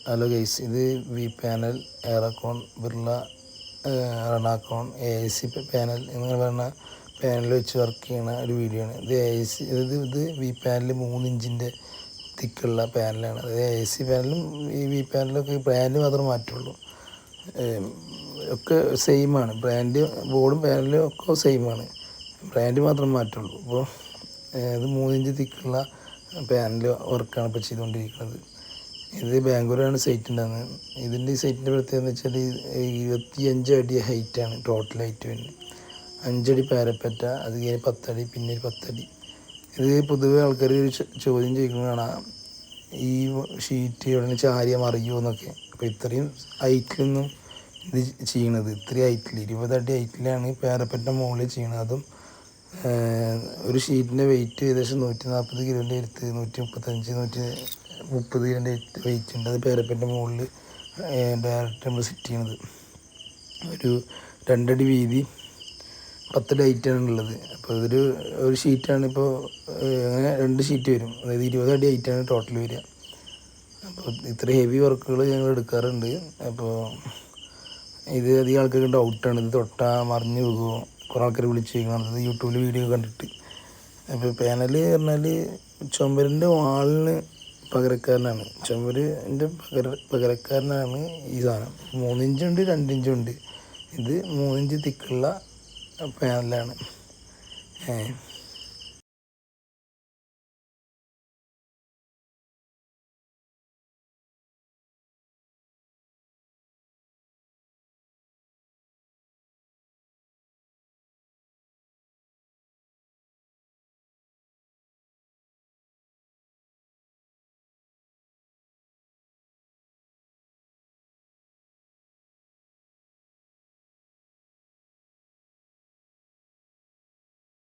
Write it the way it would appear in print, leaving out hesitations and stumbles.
Hello guys, ഇത് V panel, Aerocon, Birla റണാക്കോൺ AIC panel എന്നിങ്ങനെ പറഞ്ഞ പാനൽ വെച്ച് വർക്ക് ചെയ്യുന്ന ഒരു വീഡിയോ ആണ്. ഇത് AIC ഇത് വി പാനൽ 3 ഇഞ്ചിൻ്റെ തിക്കുള്ള പാനലാണ്. അത് AIC പാനലും ഈ വി പാനലൊക്കെ ബ്രാൻഡ് മാത്രമേ മാറ്റുള്ളൂ. ഒക്കെ സെയിമാണ്. ബ്രാൻഡ് ബോർഡും പാനലും ഒക്കെ സെയിമാണ്, ബ്രാൻഡ് മാത്രമേ മാറ്റുള്ളൂ. അപ്പോൾ ഇത് 3 ഇഞ്ച് തിക്കുള്ള പാനൽ വർക്കാണ് ഇപ്പോൾ ചെയ്തുകൊണ്ടിരിക്കുന്നത്. ഇത് ബാംഗ്ലൂരാണ് സൈറ്റ് ഉണ്ടാകുന്നത്. ഇതിൻ്റെ ഈ സൈറ്റിൻ്റെ പ്രത്യേകത എന്ന് വെച്ചാൽ 25 അടി ഹൈറ്റാണ് ടോട്ടൽ ഹൈറ്റ് വരുന്നത്. 5 അടി പാരപ്പറ്റ, അത് കഴിഞ്ഞ് 10 അടി, പിന്നെ 10 അടി. ഇത് പൊതുവെ ആൾക്കാർ ഒരു ചോദ്യം ചോദിക്കുന്നതാണ്, ഈ ഷീറ്റ് എവിടെ നിന്ന് ചാരിയാൽ മറിയുമോ എന്നൊക്കെ. അപ്പോൾ ഇത്രയും ഹൈറ്റിലൊന്നും ഇത് ചെയ്യണത്, ഇത്രയും ഹൈറ്റിൽ 20 അടി ഹൈറ്റിലാണ് പാരപ്പറ്റ മുകളിൽ ചെയ്യണത്. അതും ഒരു ഷീറ്റിൻ്റെ വെയിറ്റ് ഏകദേശം 140 കിലോൻ്റെ അടുത്ത്, 135 130 കിലോൻ്റെ വെയിറ്റ് ഉണ്ട്. അത് പാരപ്പറ്റിൻ്റെ മുകളിൽ ഡയറക്റ്റ് നമ്മൾ സെറ്റ് ചെയ്യണത്. ഒരു 2 അടി വീതി, 10 അടി ഹൈറ്റാണ് ഉള്ളത്. അപ്പോൾ ഒരു ഷീറ്റാണ്. ഇപ്പോൾ അങ്ങനെ 2 ഷീറ്റ് വരും, അതായത് 20 അടി ഹൈറ്റാണ് ടോട്ടൽ വരിക. അപ്പോൾ ഇത്ര ഹെവി വർക്കുകൾ ഞങ്ങൾ എടുക്കാറുണ്ട്. അപ്പോൾ ഇത് അധികം ആൾക്കാർക്ക് ഡൗട്ടാണ്, ഇത് തൊട്ടാൽ മറിഞ്ഞു പോകുമോ. കുറേ ആൾക്കാർ വിളിച്ച് ചോദിക്കണം, യൂട്യൂബിൽ വീഡിയോ കണ്ടിട്ട്. അപ്പോൾ പാനൽ പറഞ്ഞാൽ ചുമരിൻ്റെ വാളിന് പകരക്കാരനാണ്, ചുമരിൻ്റെ പകരക്കാരനാണ് ഈ സാധനം. 3 ഇഞ്ചുണ്ട്, 2 ഇഞ്ചുണ്ട്. ഇത് 3 ഇഞ്ച് തിക്കുള്ള പാനലാണ്.